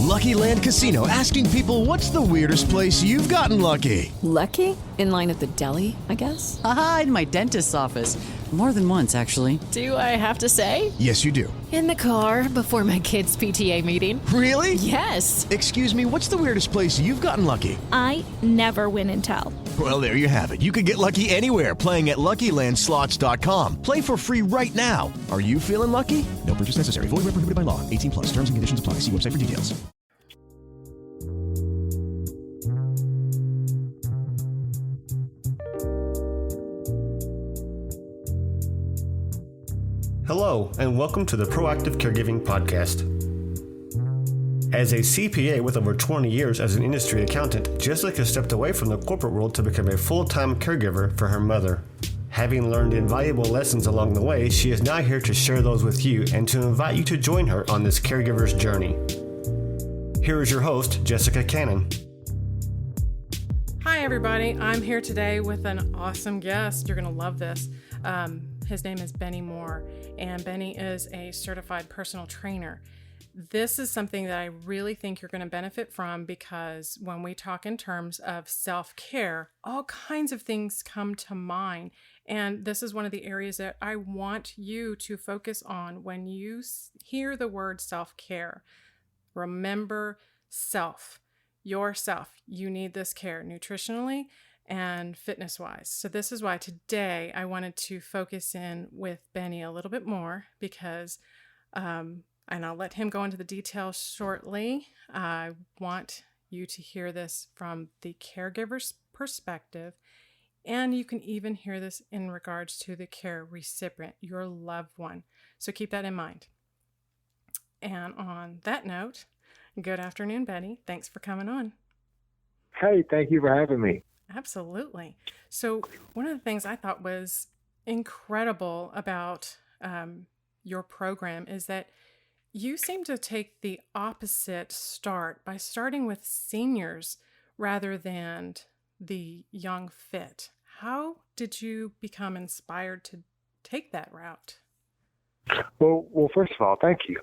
Lucky Land Casino, asking people, what's the weirdest place you've gotten lucky? Lucky? In line at the deli, I guess? Aha, in my dentist's office. More than once, actually. Do I have to say? Yes, you do. In the car before my kids' PTA meeting. Really? Yes. Excuse me, what's the weirdest place you've gotten lucky? I never win and tell. Well, there you have it. You can get lucky anywhere, playing at LuckyLandSlots.com. Play for free right now. Are you feeling lucky? No purchase necessary. Void where prohibited by law. 18 plus. Terms and conditions apply. See website for details. Hello, and welcome to the Proactive Caregiving Podcast. As a CPA with over 20 years as an industry accountant, Jessica stepped away from the corporate world to become a full-time caregiver for her mother. Having learned invaluable lessons along the way, she is now here to share those with you and to invite you to join her on this caregiver's journey. Here is your host, Jessica Cannon. Hi, everybody. I'm here today with an awesome guest. You're going to love this. His name is Bennie Moore, and Bennie is a certified personal trainer. This is something that I really think you're going to benefit from, because when we talk in terms of self-care, all kinds of things come to mind. And this is one of the areas that I want you to focus on when you hear the word self-care. Remember self, yourself. You need this care nutritionally and fitness-wise. So this is why today I wanted to focus in with Bennie a little bit more, because, and I'll let him go into the details shortly. I want you to hear this from the caregiver's perspective, and you can even hear this in regards to the care recipient, your loved one. So keep that in mind. And on that note, good afternoon, Bennie. Thanks for coming on. Hey, thank you for having me. Absolutely. So one of the things I thought was incredible about your program is that you seem to take the opposite start by starting with seniors rather than the young fit. How did you become inspired to take that route? Well, first of all, thank you.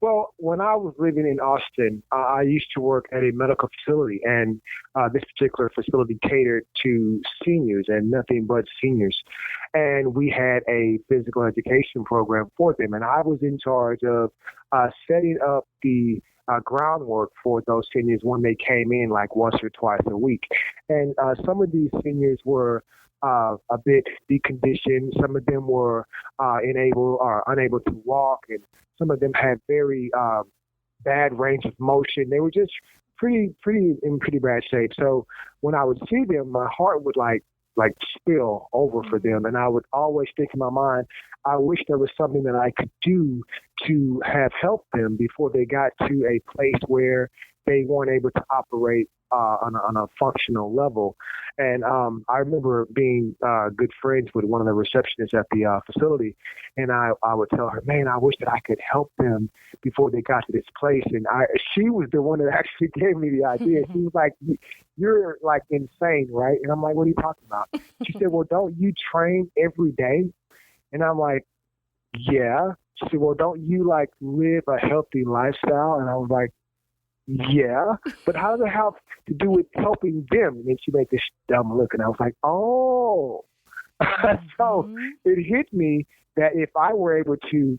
Well, when I was living in Austin, I used to work at a medical facility, and this particular facility catered to seniors and nothing but seniors. And we had a physical education program for them, and I was in charge of setting up the groundwork for those seniors when they came in, like once or twice a week. And some of these seniors were a bit deconditioned. Some of them were unable to walk, and some of them had very bad range of motion. They were just in pretty bad shape. So when I would see them, my heart would like spill over for them, and I would always think in my mind, I wish there was something that I could do to have helped them before they got to a place where they weren't able to operate on a functional level. And I remember being good friends with one of the receptionists at the facility, and I would tell her, man, I wish that I could help them before they got to this place. And she was the one that actually gave me the idea. She was like, you're like insane, right? And I'm like, what are you talking about? She said, well, don't you train every day? And I'm like, yeah. She said, well, don't you like live a healthy lifestyle? And I was like, yeah, but how does it have to do with helping them? And then she made this dumb look, and I was like, oh. So it hit me that if I were able to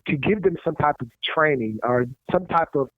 give them some type of training or some type of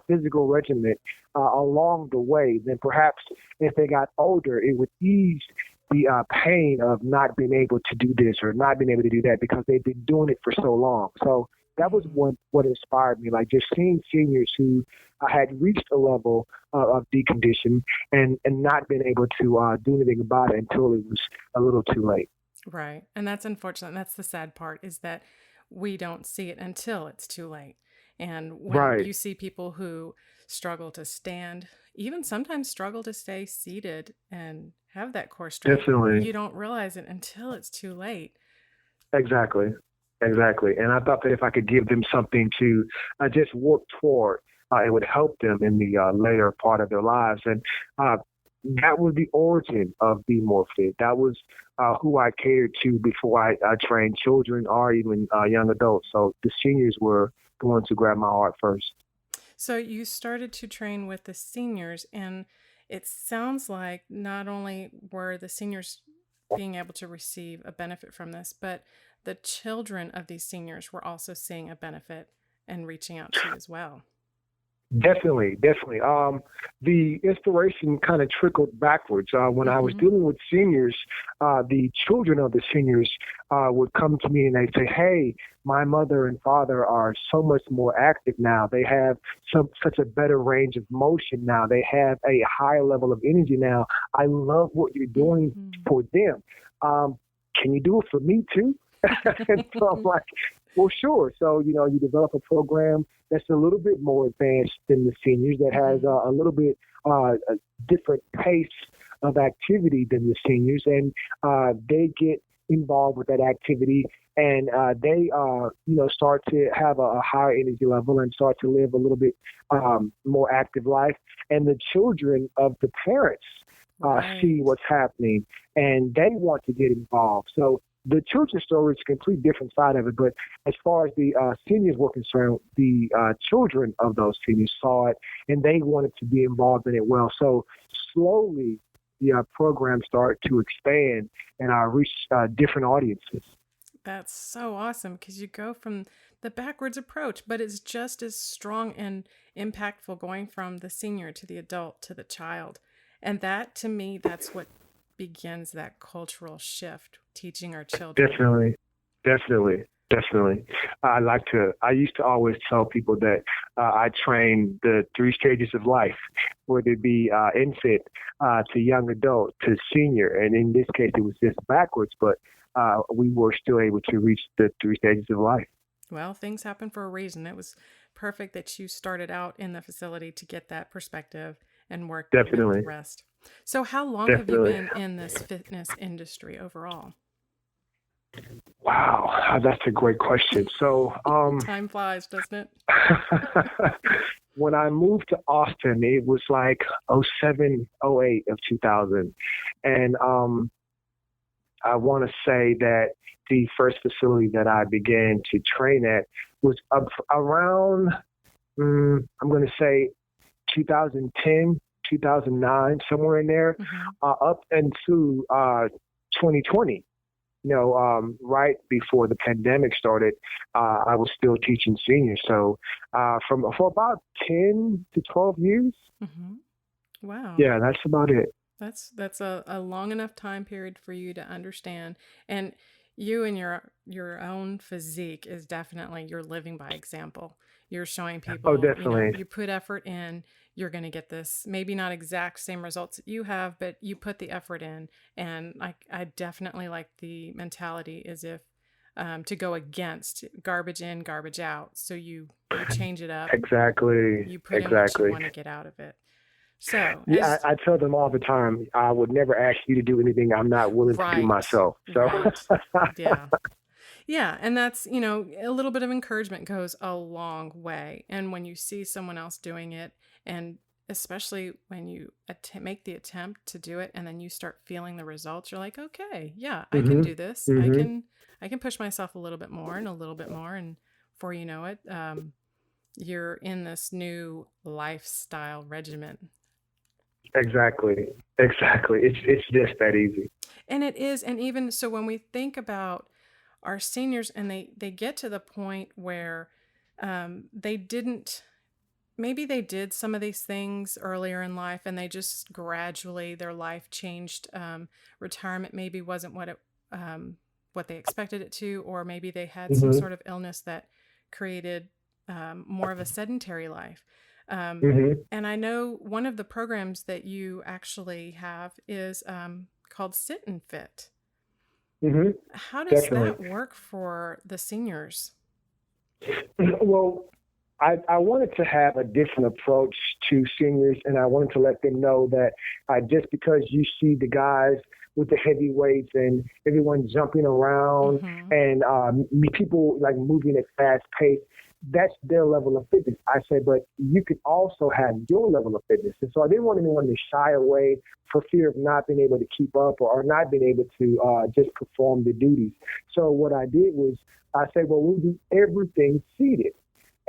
physical regimen along the way, then perhaps if they got older, it would ease the pain of not being able to do this or not being able to do that because they've been doing it for so long. So that was what inspired me, like just seeing seniors who had reached a level of decondition and not been able to do anything about it until it was a little too late. Right. And that's unfortunate. That's the sad part, is that we don't see it until it's too late. And when you see people who struggle to stand, even sometimes struggle to stay seated and have that core strength, you don't realize it until it's too late. Exactly. And I thought that if I could give them something to just work toward, it would help them in the later part of their lives. And that was the origin of Be More Fit. That was who I catered to before I trained children or even young adults. So the seniors were the ones who grabbed my heart first. So you started to train with the seniors, and it sounds like not only were the seniors being able to receive a benefit from this, but the children of these seniors were also seeing a benefit and reaching out to you as well. Definitely. The inspiration kind of trickled backwards. When I was dealing with seniors, the children of the seniors would come to me and they'd say, "Hey, my mother and father are so much more active now. They have such a better range of motion now. They have a higher level of energy now. I love what you're doing for them. Can you do it for me too?" And so I'm like, well, sure. So, you develop a program that's a little bit more advanced than the seniors, that has a little bit a different pace of activity than the seniors. And they get involved with that activity, and they, start to have a higher energy level and start to live a little bit more active life. And the children of the parents see what's happening, and they want to get involved. So the children's story is a completely different side of it, but as far as the seniors were concerned, the children of those seniors saw it, and they wanted to be involved in it well. So slowly, the program started to expand, and reach different audiences. That's so awesome, because you go from the backwards approach, but it's just as strong and impactful going from the senior to the adult to the child. And that, to me, that's what begins that cultural shift, teaching our children. Definitely. I used to always tell people that I train the 3 stages of life, whether it be infant to young adult to senior. And in this case, it was just backwards, but we were still able to reach the 3 stages of life. Well, things happen for a reason. It was perfect that you started out in the facility to get that perspective and work with the rest. So how long have you been in this fitness industry overall? Wow, that's a great question. So time flies, doesn't it? When I moved to Austin, it was like 07, 08 of 2000. And I want to say that the first facility that I began to train at was around, I'm going to say 2010, 2009, somewhere in there, up into 2020. Right before the pandemic started, I was still teaching seniors. So for about 10 to 12 years. Wow. Yeah, that's about it. That's a long enough time period for you to understand. And you and your own physique is definitely, you're living by example. You're showing people, definitely. You put effort in, you're going to get this, maybe not exact same results that you have, but you put the effort in. And I definitely like the mentality as if to go against garbage in, garbage out. So you change it up. Exactly. You put in what you want to get out of it. So yeah, I tell them all the time, I would never ask you to do anything I'm not willing to do myself. So Yeah. And that's, a little bit of encouragement goes a long way. And when you see someone else doing it, and especially when you make the attempt to do it and then you start feeling the results, you're like, okay, yeah, I can do this. I can push myself a little bit more and a little bit more. And before you know it, you're in this new lifestyle regimen. Exactly. It's just that easy. And it is. And even so, when we think about our seniors and they get to the point where maybe they did some of these things earlier in life and they just gradually, their life changed. Retirement maybe wasn't what they expected it to, or maybe they had some sort of illness that created more of a sedentary life. And I know one of the programs that you actually have is called Sit and Fit. How does that work for the seniors? Well, I wanted to have a different approach to seniors, and I wanted to let them know that just because you see the guys with the heavy weights and everyone jumping around and people like moving at fast pace, that's their level of fitness. I said, but you could also have your level of fitness. And so I didn't want anyone to shy away for fear of not being able to keep up or not being able to just perform the duties. So what I did was I said, well, we'll do everything seated.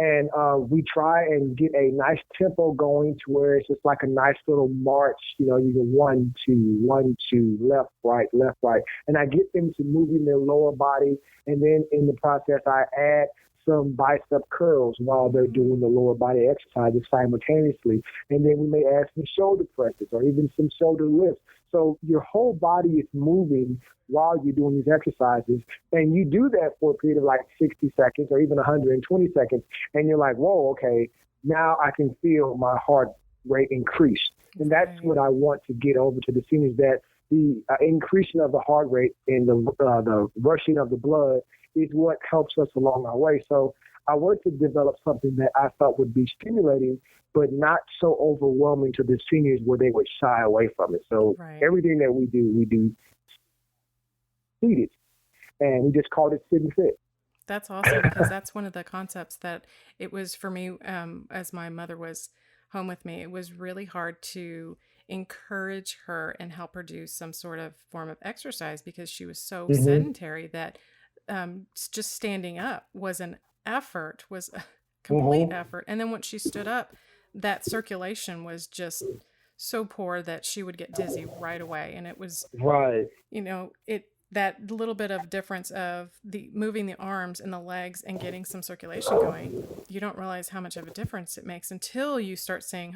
And we try and get a nice tempo going to where it's just like a nice little march. You go 1, 2, 1, 2, left, right, left, right. And I get them to move in their lower body. And then in the process, I add some bicep curls while they're doing the lower body exercises simultaneously. And then we may add some shoulder presses or even some shoulder lifts. So your whole body is moving while you're doing these exercises. And you do that for a period of like 60 seconds or even 120 seconds. And you're like, whoa, okay, now I can feel my heart rate increase. And that's what I want to get over to the seniors, that the increasing of the heart rate and the rushing of the blood is what helps us along our way. So I wanted to develop something that I thought would be stimulating, but not so overwhelming to the seniors where they would shy away from it. So everything that we do seated, and we just called it Sit and Fit. That's awesome, because that's one of the concepts that it was for me, as my mother was home with me. It was really hard to encourage her and help her do some sort of form of exercise because she was so sedentary that just standing up was an effort, was a complete effort. And then once she stood up, that circulation was just so poor that she would get dizzy right away. And it was, that little bit of difference of the moving the arms and the legs and getting some circulation going, you don't realize how much of a difference it makes until you start saying,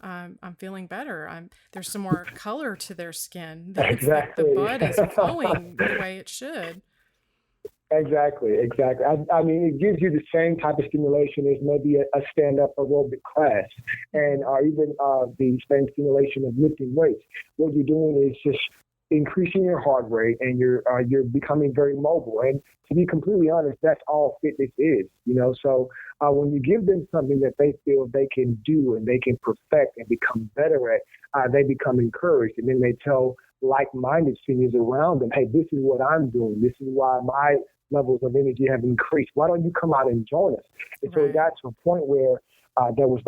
I'm feeling better. There's some more color to their skin. Exactly. The blood is flowing the way it should. Exactly. I mean, it gives you the same type of stimulation as maybe a stand-up aerobic class, and even the same stimulation of lifting weights. What you're doing is just increasing your heart rate, and you're becoming very mobile. And to be completely honest, that's all fitness is. So when you give them something that they feel they can do and they can perfect and become better at, they become encouraged, and then they tell like-minded seniors around them, hey, this is what I'm doing. This is why my levels of energy have increased. Why don't you come out and join us? And so it got to a point where there was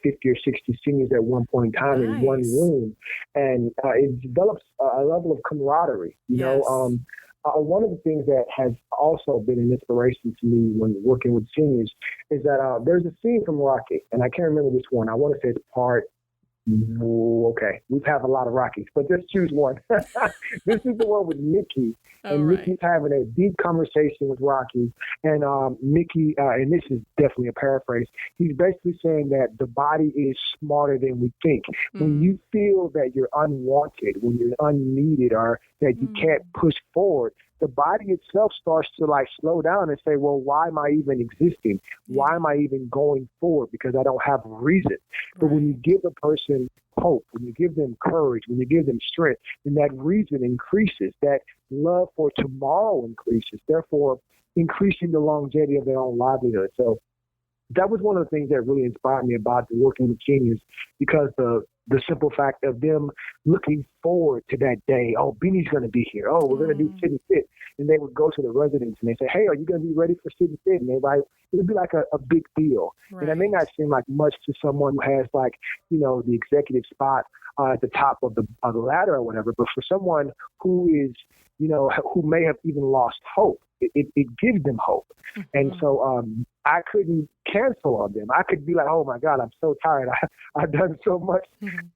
50 or 60 seniors at one point in time in one room. And it develops a level of camaraderie. One of the things that has also been an inspiration to me when working with seniors is that there's a scene from Rocky, and I can't remember which one. I want to say it's part. Okay, we've had a lot of Rockies, but just choose one. This is the one with Mickey, and Mickey's having a deep conversation with Rocky, and Mickey, and this is definitely a paraphrase, he's basically saying that the body is smarter than we think. When you feel that you're unwanted, when you're unneeded, or that you can't push forward, the body itself starts to slow down and say, well, why am I even existing? Why am I even going forward? Because I don't have a reason. But when you give a person hope, when you give them courage, when you give them strength, then that reason increases, that love for tomorrow increases, therefore increasing the longevity of their own livelihood. So that was one of the things that really inspired me about working with seniors, because the simple fact of them looking forward to that day. Oh, Bennie's going to be here. Oh, we're going to do Sit and Fit. And they would go to the residents and they say, hey, are you going to be ready for Sit and Fit? And it would be like a big deal. Right. And it may not seem like much to someone who has the executive spot at the top of the ladder or whatever. But for someone who is, who may have even lost hope, it gives them hope. And so I couldn't cancel on them. I could be like, oh my God, I'm so tired. I've done so much,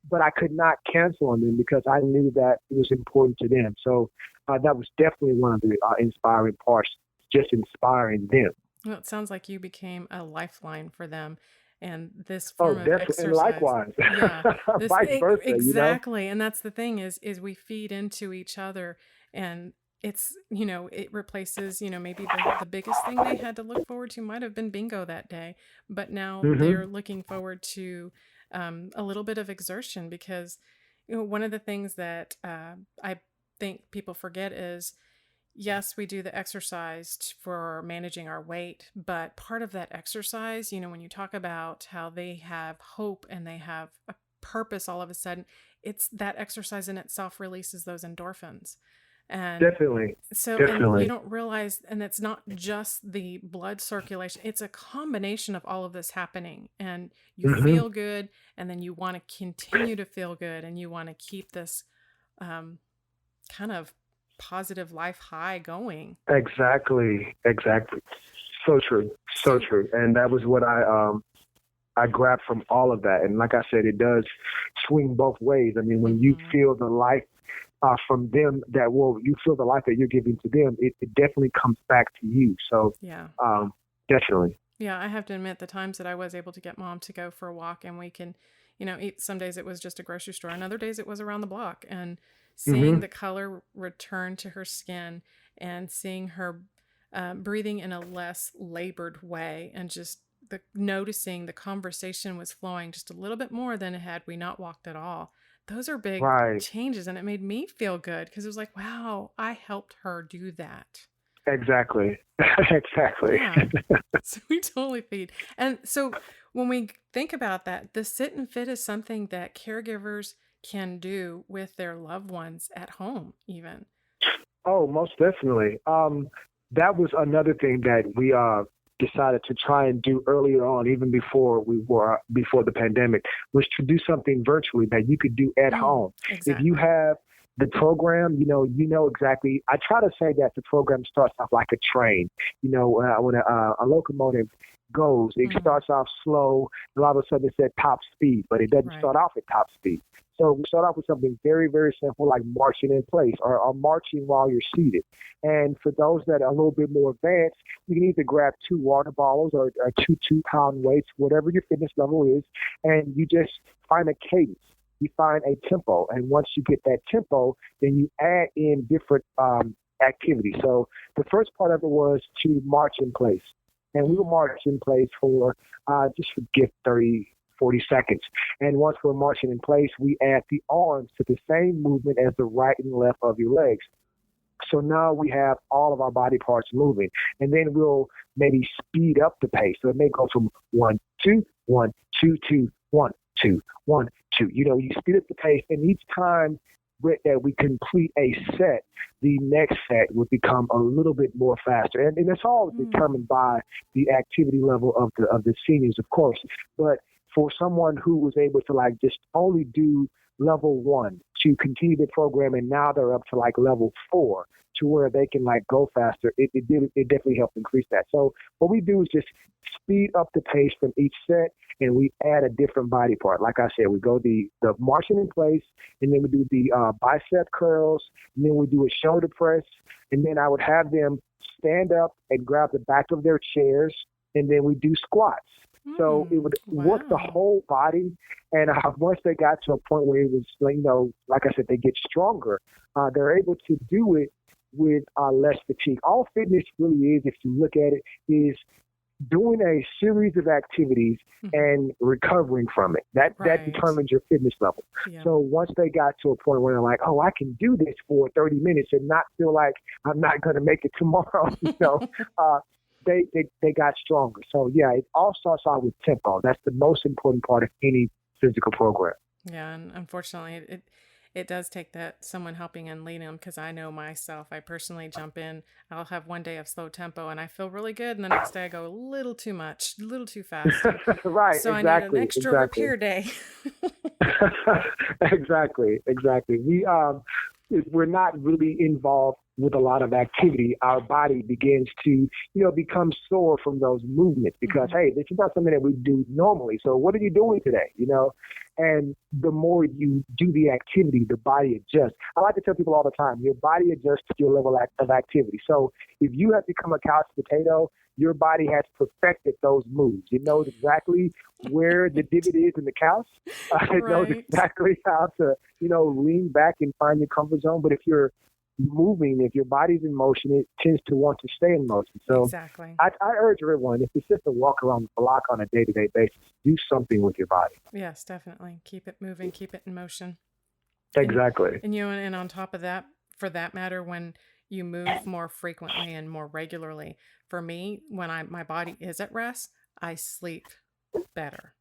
but I could not cancel on them because I knew that it was important to them. So that was definitely one of the inspiring parts, just inspiring them. Well, it sounds like you became a lifeline for them. And this form of exercise. And likewise. Yeah. Vice versa. Exactly. And that's the thing is we feed into each other, and it's, it replaces, maybe the biggest thing they had to look forward to might have been bingo that day, but now they're looking forward to a little bit of exertion, because, one of the things that I think people forget is, yes, we do the exercise for managing our weight, but part of that exercise, when you talk about how they have hope and they have a purpose all of a sudden, it's that exercise in itself releases those endorphins. And definitely. And you don't realize, and it's not just the blood circulation, it's a combination of all of this happening, and you feel good, and then you want to continue to feel good, and you want to keep this kind of positive life high going. Exactly. So true. So true. And that was what I grabbed from all of that. And like I said, it does swing both ways. I mean, when you feel the life from them you feel the life that you're giving to them, it definitely comes back to you. So Yeah. Definitely. Yeah, I have to admit the times that I was able to get mom to go for a walk and we can, eat. Some days it was just a grocery store, and other days it was around the block. And seeing the color return to her skin and seeing her breathing in a less labored way, and just noticing the conversation was flowing just a little bit more than had we not walked at all. Those are big changes, and it made me feel good because it was like, wow, I helped her do that. Exactly. Exactly. Yeah. So we totally feed. And so when we think about that, the sit and fit is something that caregivers can do with their loved ones at home, even. Oh, most definitely. That was another thing that we decided to try and do earlier on, even before the pandemic, was to do something virtually that you could do at home. Exactly. If you have the program, you know exactly. I try to say that the program starts off like a train. When a locomotive goes, it starts off slow, and all of a sudden it's at top speed, but it doesn't start off at top speed. So we start off with something very, very simple, like marching in place or marching while you're seated. And for those that are a little bit more advanced, you can either grab 2 water bottles or 2 2-pound weights, whatever your fitness level is, and you just find a cadence. You find a tempo, and once you get that tempo, then you add in different activities. So the first part of it was to march in place, and we will march in place for just forget 30, 40 seconds. And once we're marching in place, we add the arms to the same movement as the right and left of your legs. So now we have all of our body parts moving, and then we'll maybe speed up the pace. So it may go from 1, 2, 1, 2, 2, 1, 2, 1, 2. You speed up the pace, and each time that we complete a set, the next set would become a little bit more faster. And it's all determined by the activity level of the seniors, of course. But for someone who was able to just only do level 1 to continue the program, and now they're up to level 4 to where they can go faster, it definitely helped increase that. So what we do is just speed up the pace from each set, and we add a different body part. Like I said, we go the marching in place, and then we do the bicep curls, and then we do a shoulder press, and then I would have them stand up and grab the back of their chairs, and then we do squats. So it would work the whole body, and once they got to a point where it was, like I said, they get stronger, they're able to do it with less fatigue. All fitness really is, if you look at it, is doing a series of activities and recovering from it. That determines your fitness level. Yeah. So once they got to a point where they're like, oh, I can do this for 30 minutes and not feel like I'm not going to make it tomorrow, they got stronger. So yeah, it all starts out with tempo. That's the most important part of any physical program. Yeah, and unfortunately, it does take that someone helping and leading them, because I know myself, I personally jump in, I'll have one day of slow tempo and I feel really good, and the next day I go a little too much, a little too fast. Right. So exactly, I need an extra repair day. Exactly. We're not really involved with a lot of activity. Our body begins to, become sore from those movements because, hey, this is not something that we do normally. So what are you doing today? And the more you do the activity, the body adjusts. I like to tell people all the time, your body adjusts to your level of activity. So if you have become a couch potato, your body has perfected those moves. It knows exactly where the divot is in the couch. It knows exactly how to, lean back and find your comfort zone. But if you're moving, if your body's in motion, it tends to want to stay in motion. So exactly. I urge everyone, if it's just a walk around the block on a day-to-day basis, do something with your body. Yes, definitely. Keep it moving, keep it in motion. Exactly. And on top of that, for that matter, when you move more frequently and more regularly, for me, when my body is at rest, I sleep better.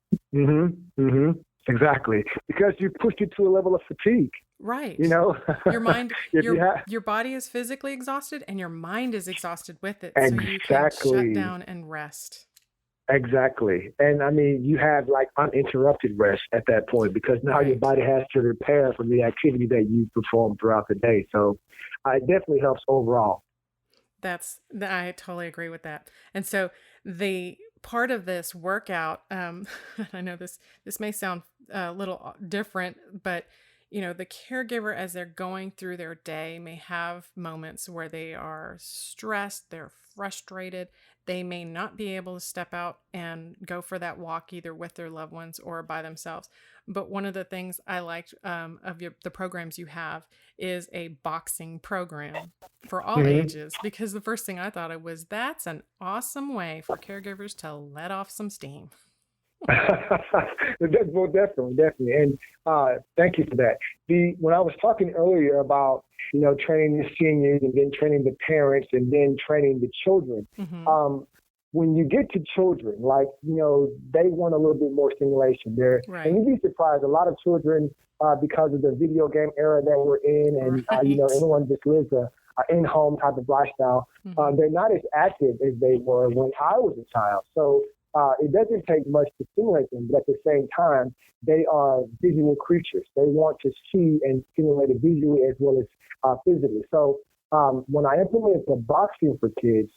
Exactly. Because you pushed it to a level of fatigue. Right. Your mind, your body is physically exhausted and your mind is exhausted with it. So you can shut down and rest. Exactly. And I mean, you have uninterrupted rest at that point, because now your body has to repair from the activity that you performed throughout the day. So it definitely helps overall. I totally agree with that. And so the part of this workout, I know this may sound a little different, but the caregiver, as they're going through their day, may have moments where they are stressed, they're frustrated. They may not be able to step out and go for that walk either with their loved ones or by themselves. But one of the things I liked of the programs you have is a boxing program for all ages, because the first thing I thought of was that's an awesome way for caregivers to let off some steam. Well, definitely. And thank you for that. When I was talking earlier about, training the seniors and then training the parents and then training the children, when you get to children, they want a little bit more stimulation there. Right. And you'd be surprised, a lot of children, because of the video game era that we're in, and, everyone just lives a in-home type of lifestyle, they're not as active as they were when I was a child. So it doesn't take much to stimulate them, but at the same time, they are visual creatures. They want to see and stimulate it visually as well as physically. So when I implemented the boxing for kids,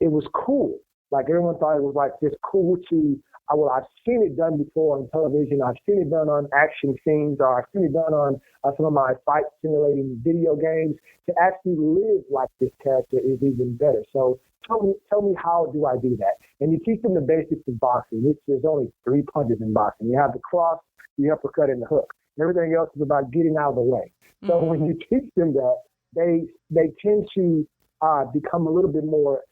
it was cool. Like, everyone thought it was like just cool to, I've seen it done before on television. I've seen it done on action scenes, or I've seen it done on some of my fight simulating video games. To actually live like this character is even better. So tell me how do I do that? And you teach them the basics of boxing. There's only 3 punches in boxing. You have the cross, the uppercut, and the hook. Everything else is about getting out of the way. So when you teach them that, they tend to become a little bit more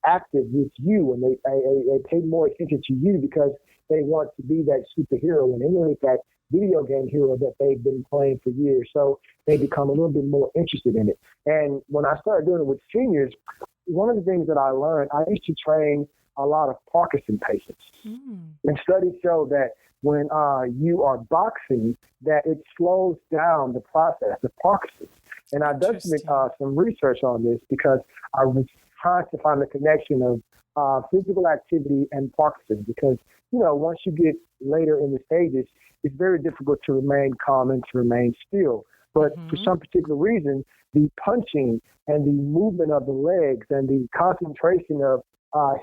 active with you, and they pay more attention to you because they want to be that superhero and emulate that video game hero that they've been playing for years. So they become a little bit more interested in it. And when I started doing it with seniors, one of the things that I learned, I used to train a lot of Parkinson patients. And studies show that when you are boxing, that it slows down the process of Parkinson's. And I've done some research on this because I was trying to find the connection of physical activity and Parkinson's, because, once you get later in the stages, it's very difficult to remain calm and to remain still. But for some particular reason, the punching and the movement of the legs and the concentration of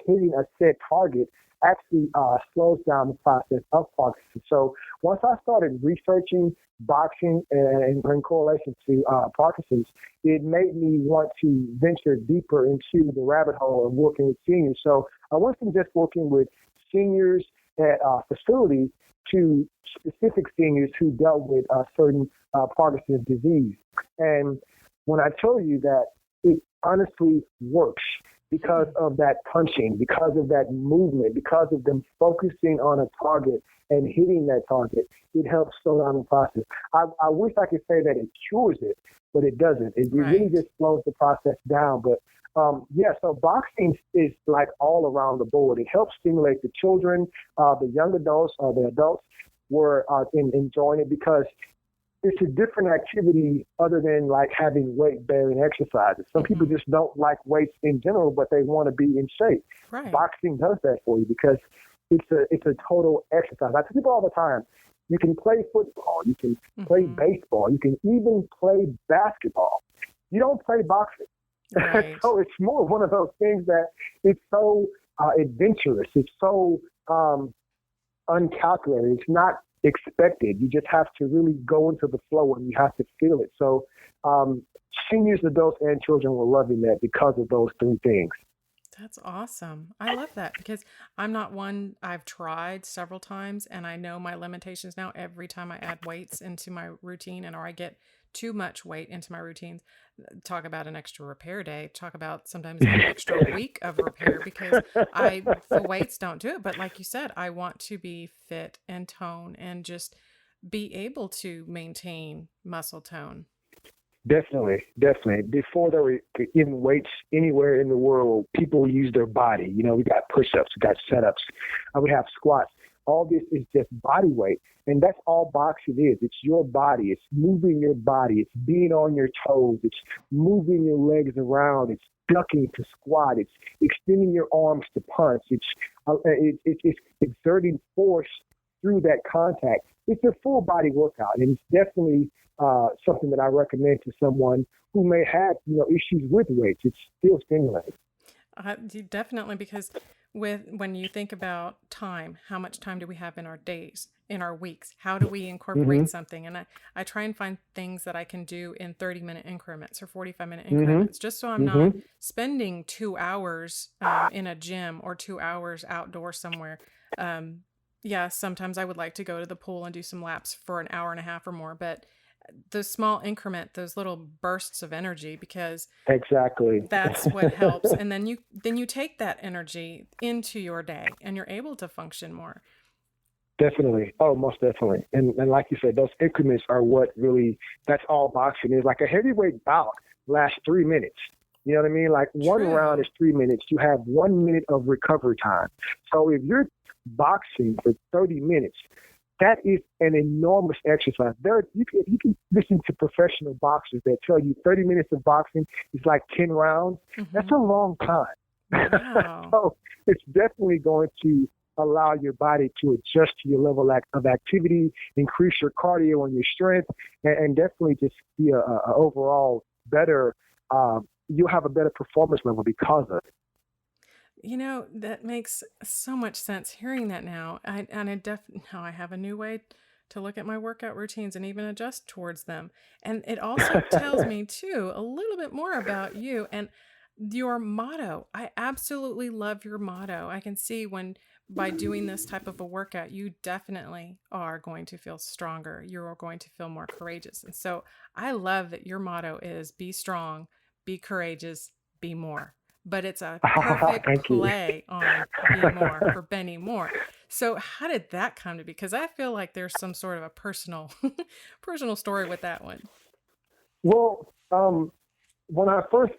hitting a set target actually slows down the process of Parkinson's. So once I started researching boxing and in correlation to Parkinson's, it made me want to venture deeper into the rabbit hole of working with seniors. So I went from just working with seniors at facilities to specific seniors who dealt with certain Parkinson's disease. And when I tell you that it honestly works, because of that punching, because of that movement, because of them focusing on a target and hitting that target, it helps slow down the process. I wish I could say that it cures it, but it doesn't. It really just slows the process down. But so boxing is like all around the board. It helps stimulate the children, the young adults, or the adults were enjoying it because it's a different activity other than like having weight-bearing exercises. Some people just don't like weights in general, but they want to be in shape. Right. Boxing does that for you because it's a total exercise. I tell people all the time, you can play football, you can play baseball, you can even play basketball. You don't play boxing. Right. So it's more one of those things that it's so adventurous. It's so uncalculated. It's not expected. You just have to really go into the flow and you have to feel it. So seniors, adults, and children were loving that because of those 3 things. That's awesome. I love that because I'm not one, I've tried several times and I know my limitations now. Every time I add weights into my routine or I get too much weight into my routines, talk about an extra repair day, talk about sometimes an extra week of repair because the weights don't do it. But like you said, I want to be fit and tone and just be able to maintain muscle tone. Definitely. Before there were even weights anywhere in the world, people use their body. We got push-ups, we got set-ups, we have squats. All this is just body weight. And that's all boxing is. It's your body. It's moving your body. It's being on your toes. It's moving your legs around. It's ducking to squat. It's extending your arms to punch. It's exerting force through that contact. It's a full body workout, and it's definitely something that I recommend to someone who may have, issues with weights. It's still stimulating. Definitely, because when you think about time, how much time do we have in our days, in our weeks? How do we incorporate something? And I try and find things that I can do in 30-minute increments or 45-minute increments, just so I'm not spending 2 hours in a gym or 2 hours outdoors somewhere. Yeah, sometimes I would like to go to the pool and do some laps for an hour and a half or more, but the small increment, those little bursts of energy, because exactly that's what helps. And then you take that energy into your day and you're able to function more. Definitely. Oh, most definitely. And like you said, those increments are what really, that's all boxing is. Like a heavyweight bout lasts 3 minutes. You know what I mean? Like one round is 3 minutes. You have 1 minute of recovery time. So if you're boxing for 30 minutes, that is an enormous exercise. You can listen to professional boxers that tell you 30 minutes of boxing is like 10 rounds. That's a long time. Wow. So it's definitely going to allow your body to adjust to your level of activity, increase your cardio and your strength, and definitely just be a overall better, you'll have a better performance level because of it. That makes so much sense hearing that now. Now I have a new way to look at my workout routines and even adjust towards them. And it also tells me too, a little bit more about you and your motto. I absolutely love your motto. I can see by doing this type of a workout, you definitely are going to feel stronger. You're going to feel more courageous. And so I love that your motto is be strong, be courageous, be more. But it's a perfect play on Be More for Bennie Moore. So how did that come to be? Because I feel like there's some sort of a personal story with that one. Well, when I first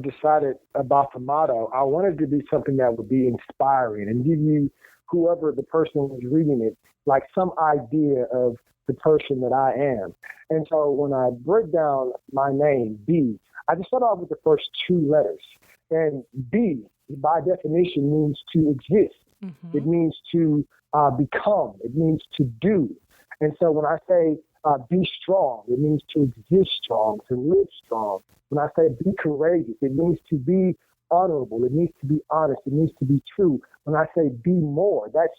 decided about the motto, I wanted to be something that would be inspiring and give you, whoever the person was reading it, like some idea of the person that I am. And so when I break down my name, B, I just start off with the first 2 letters. And B, by definition, means to exist. It means to become. It means to do. And so when I say be strong, it means to exist strong, to live strong. When I say be courageous, it means to be honorable. It means to be honest. It means to be true. When I say be more, that's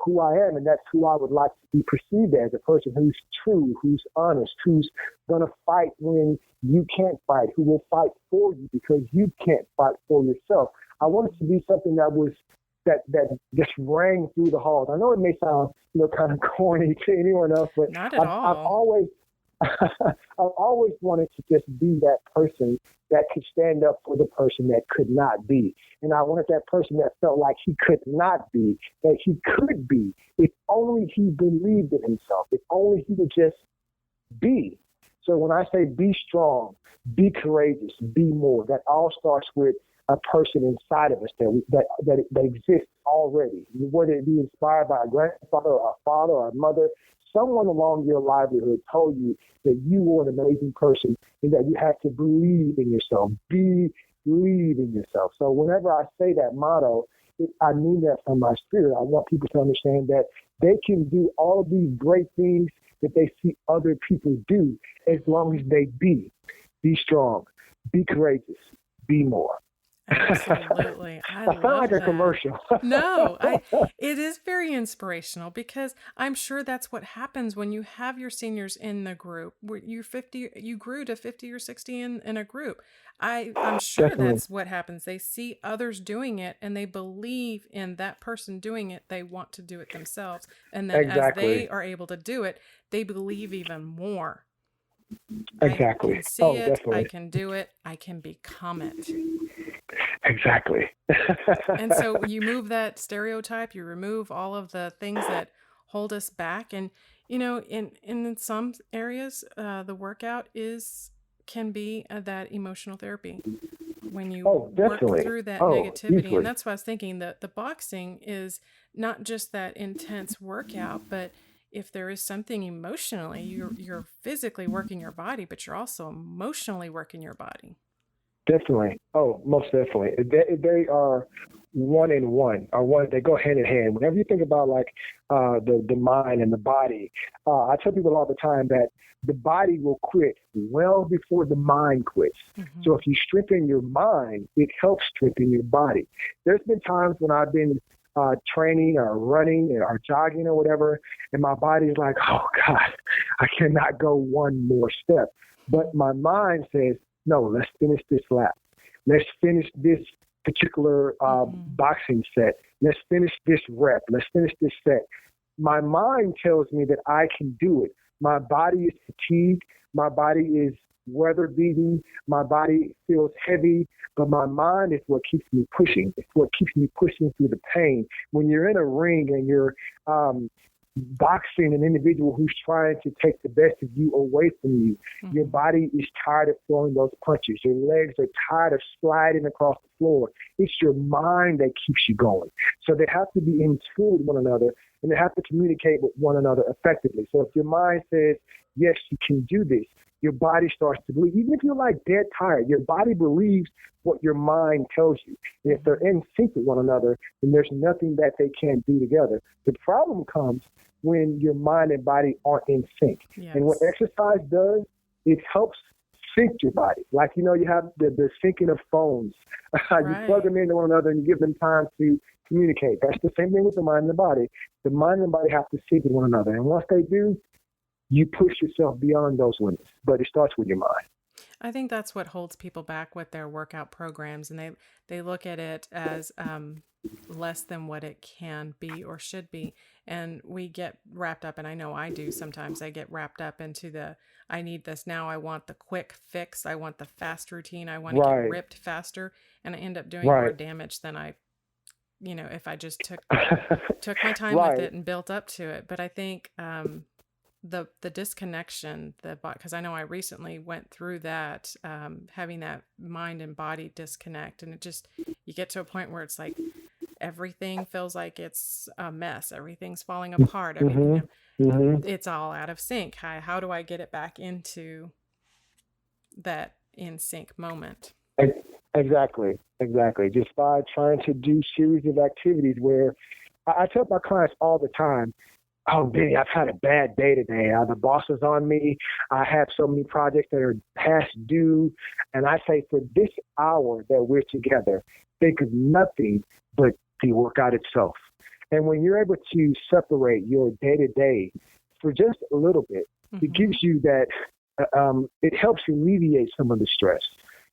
who I am, and that's who I would like to be perceived as, a person who's true, who's honest, who's going to fight when you can't fight, who will fight for you because you can't fight for yourself. I want it to be something that just rang through the halls. I know it may sound, kind of corny to anyone else, but not at all. I've always wanted to just be that person that could stand up for the person that could not be. And I wanted that person that felt like he could not be, that he could be, if only he believed in himself, if only he would just be. So when I say be strong, be courageous, be more, that all starts with a person inside of us that exists already, whether it be inspired by a grandfather or a father or a mother. Someone along your livelihood told you that you were an amazing person and that you have to believe in yourself, believe in yourself. So whenever I say that motto, I mean that from my spirit. I want people to understand that they can do all of these great things that they see other people do as long as they be strong, be courageous, be more. Absolutely. I sound like a commercial. No, it is very inspirational because I'm sure that's what happens when you have your seniors in the group. You grew to 50 or 60 in a group. I'm sure Definitely. That's what happens. They see others doing it and they believe in that person doing it. They want to do it themselves. And then Exactly. as they are able to do it, they believe even more. Exactly. I can see it. Definitely. I can do it. I can become it. Exactly. And so you move that stereotype, you remove all of the things that hold us back. And, in some areas, the workout can be that emotional therapy when you work through that negativity. Easily. And that's why I was thinking that the boxing is not just that intense workout, but if there is something emotionally, you're physically working your body, but you're also emotionally working your body. Definitely. Oh, most definitely. They are one in one, or one. They go hand in hand. Whenever you think about like the mind and the body, I tell people all the time that the body will quit well before the mind quits. So if you strengthen your mind, it helps strengthen your body. There's been times when I've been training or running or jogging or whatever, and my body's like, oh God, I cannot go one more step. But my mind says, no, let's finish this lap. Let's finish this particular boxing set. Let's finish this rep. Let's finish this set. My mind tells me that I can do it. My body is fatigued. My body is weather beaten. My body feels heavy, but my mind is what keeps me pushing. It's what keeps me pushing through the pain. When you're in a ring and you're boxing an individual who's trying to take the best of you away from you, your body is tired of throwing those punches. Your legs are tired of sliding across the floor. It's your mind that keeps you going. So they have to be in tune with one another, and they have to communicate with one another effectively. So if your mind says, yes, you can do this, your body starts to believe. Even if you're like dead tired, your body believes what your mind tells you. And if they're in sync with one another, then there's nothing that they can't do together. The problem comes when your mind and body aren't in sync. Yes. And what exercise does, it helps sync your body. Like, you have the syncing of phones. You plug them into one another and you give them time to communicate. That's the same thing with the mind and the body. The mind and the body have to sync with one another. And once they do, you push yourself beyond those limits, but it starts with your mind. I think that's what holds people back with their workout programs, and they look at it as less than what it can be or should be, and we get wrapped up, and I know I do sometimes. I get wrapped up into I need this now. I want the quick fix. I want the fast routine. I want to get ripped faster, and I end up doing more damage than I, if I just took my time with it and built up to it. But I think the disconnection, because I know I recently went through that, having that mind and body disconnect, and you get to a point where it's like everything feels like it's a mess. Everything's falling apart. Everything, it's all out of sync. How do I get it back into that in sync moment? Exactly. Just by trying to do series of activities where I tell my clients all the time, oh, Benny, I've had a bad day today. The boss is on me. I have so many projects that are past due. And I say, for this hour that we're together, think of nothing but the workout itself. And when you're able to separate your day-to-day for just a little bit, it gives you that, it helps alleviate some of the stress.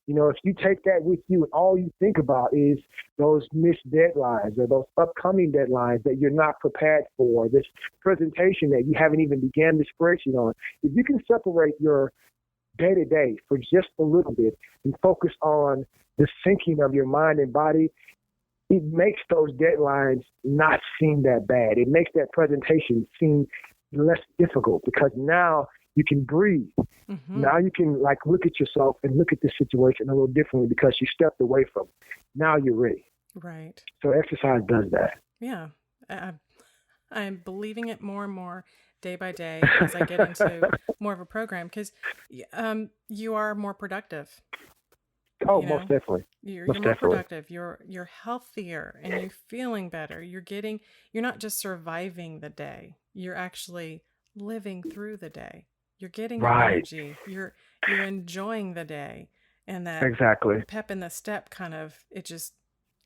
If you take that with you and all you think about is those missed deadlines or those upcoming deadlines that you're not prepared for, this presentation that you haven't even began the spreadsheet on, if you can separate your day-to-day for just a little bit and focus on the syncing of your mind and body, it makes those deadlines not seem that bad. It makes that presentation seem less difficult because now you can breathe. Now you can look at yourself and look at the situation a little differently because you stepped away from it. Now you're ready. Right. So exercise does that. Yeah. I'm believing it more and more day by day as I get into more of a program because you are more productive. Oh, most definitely. You're more productive. You're healthier and you're feeling better. You're not just surviving the day. You're actually living through the day. You're getting energy. You're enjoying the day, and that pep in the step it just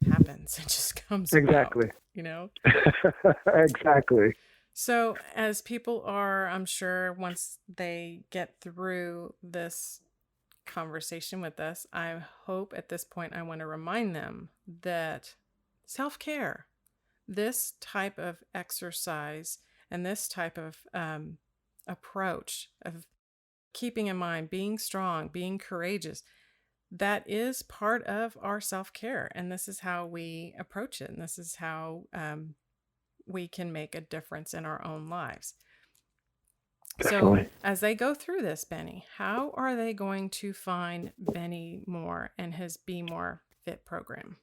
happens. It just comes exactly. Out, Exactly. So as people are, I'm sure once they get through this conversation with us, I hope at this point I want to remind them that self-care, this type of exercise and this type of approach of keeping in mind, being strong, being courageous, that is part of our self-care. And this is how we approach it. And this is how we can make a difference in our own lives. Definitely. So as they go through this, Benny, how are they going to find Bennie Moore and his Be More Fit program?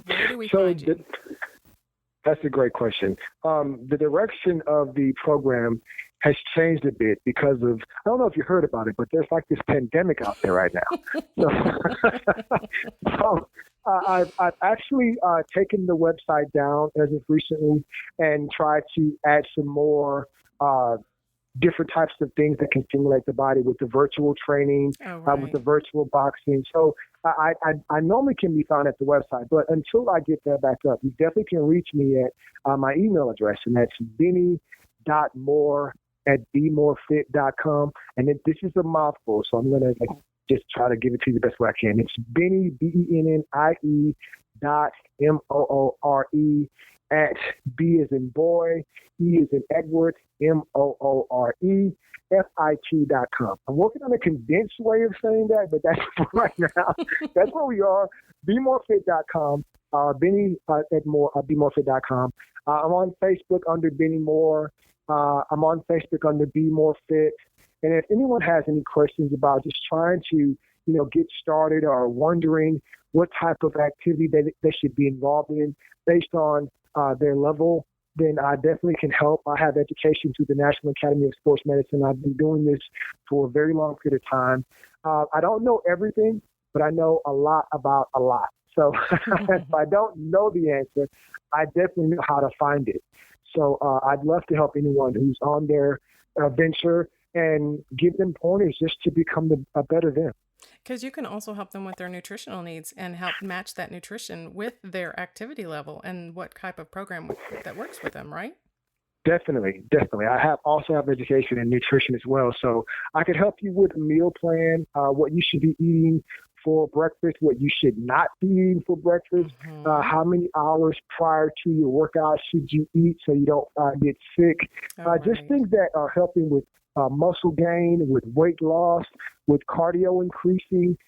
Where do we find you? That's a great question. The direction of the program has changed a bit because of, I don't know if you heard about it, but there's like this pandemic out there right now. So I've actually taken the website down as of recently and tried to add some more different types of things that can stimulate the body with the virtual training, with the virtual boxing. So I normally can be found at the website, but until I get that back up, you definitely can reach me at my email address, and that's bennie.moore@bmorefit.com. And this is a mouthful, so I'm going to just try to give it to you the best way I can. It's Bennie, BENNIE .MOORE at B as in boy, E as in Edward, MOOREFIT.com. I'm working on a condensed way of saying that, but that's right now. That's where we are. BMoreFit.com, Bennie at BMoreFit.com. I'm on Facebook under Bennie Moore. I'm on Facebook under Be More Fit. And if anyone has any questions about just trying to, get started or wondering what type of activity they should be involved in based on their level, then I definitely can help. I have education through the National Academy of Sports Medicine. I've been doing this for a very long period of time. I don't know everything, but I know a lot about a lot. So if I don't know the answer, I definitely know how to find it. So I'd love to help anyone who's on their venture and give them pointers just to become a better them. Because you can also help them with their nutritional needs and help match that nutrition with their activity level and what type of program that works with them, right? Definitely. I also have education in nutrition as well. So I could help you with a meal plan, what you should be eating for breakfast, what you should not be eating for breakfast, how many hours prior to your workout should you eat so you don't get sick. Just things that are helping with muscle gain, with weight loss, with cardio increasing,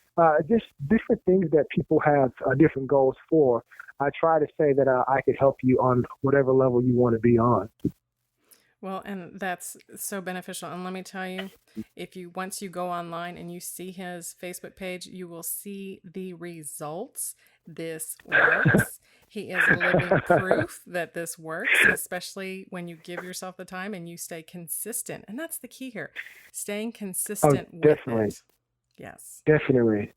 just different things that people have different goals for. I try to say that I could help you on whatever level you want to be on. Well, and that's so beneficial. And let me tell you, once you go online and you see his Facebook page, you will see the results. This works. He is living proof that this works, especially when you give yourself the time and you stay consistent. And that's the key here, staying consistent with it. Yes. Definitely.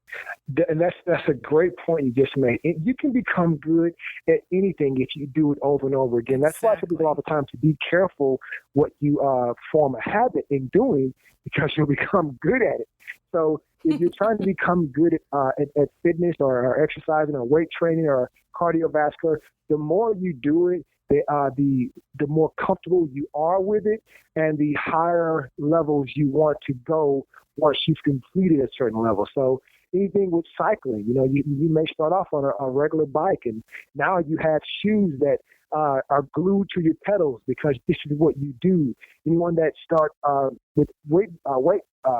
And that's a great point you just made. You can become good at anything if you do it over and over again. That's why I tell people all the time to be careful what you form a habit in doing, because you'll become good at it. So if you're trying to become good at fitness or exercising or weight training or cardiovascular, the more you do it, the more comfortable you are with it, and the higher levels you want to go once you've completed a certain level. So anything with cycling, you may start off on a regular bike, and now you have shoes that are glued to your pedals because this is what you do. Anyone that start with weight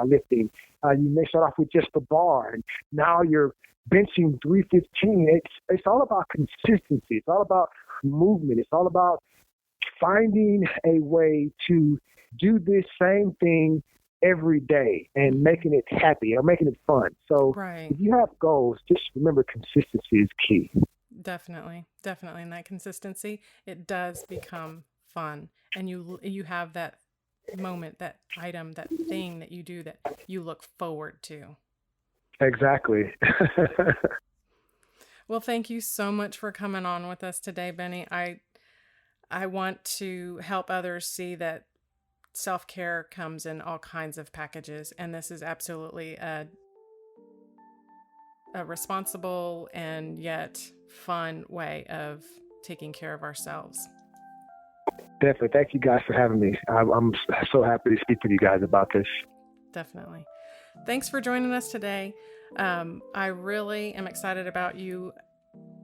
lifting, you may start off with just the bar, and now you're benching 315. It's all about consistency. It's all about movement. It's all about finding a way to do this same thing every day and making it happy or making it fun. So if you have goals, just remember consistency is key. Definitely. And that consistency, it does become fun. And you have that moment, that item, that thing that you do that you look forward to. Exactly. Well, thank you so much for coming on with us today, Bennie. I want to help others see that self-care comes in all kinds of packages, and this is absolutely a responsible and yet fun way of taking care of ourselves. Definitely. Thank you guys for having me. I'm so happy to speak with you guys about this. Definitely. Thanks for joining us today. I really am excited about you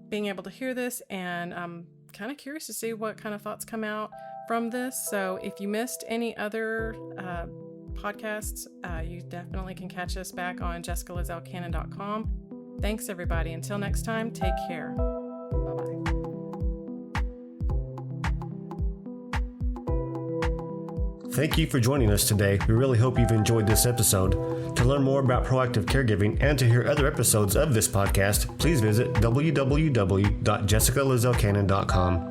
being able to hear this, and I'm kind of curious to see what kind of thoughts come out from this. So if you missed any other podcasts, you definitely can catch us back on jessicalizellcannon.com. Thanks, everybody. Until next time, take care. Bye-bye. Thank you for joining us today. We really hope you've enjoyed this episode. To learn more about proactive caregiving and to hear other episodes of this podcast, please visit www.jessicalizellcannon.com.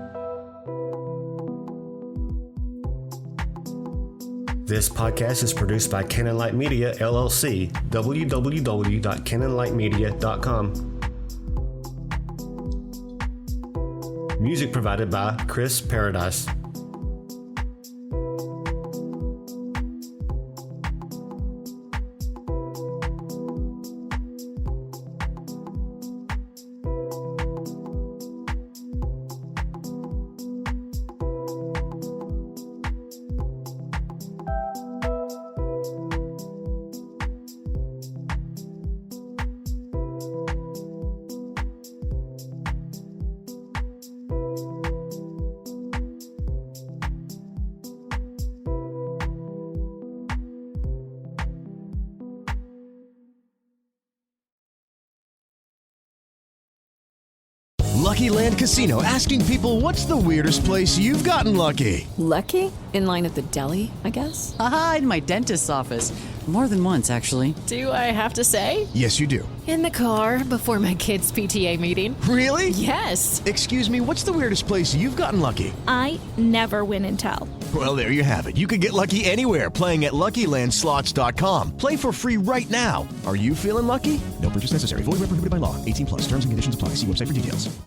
This podcast is produced by Canon Light Media, LLC, www.canonlightmedia.com. Music provided by Chris Paradise. Lucky Land Casino, asking people, what's the weirdest place you've gotten lucky? Lucky? In line at the deli, I guess? Aha, in my dentist's office. More than once, actually. Do I have to say? Yes, you do. In the car before my kids' PTA meeting. Really? Yes. Excuse me, what's the weirdest place you've gotten lucky? I never win and tell. Well, there you have it. You can get lucky anywhere, playing at LuckyLandSlots.com. Play for free right now. Are you feeling lucky? No purchase necessary. Void where prohibited by law. 18 plus. Terms and conditions apply. See website for details.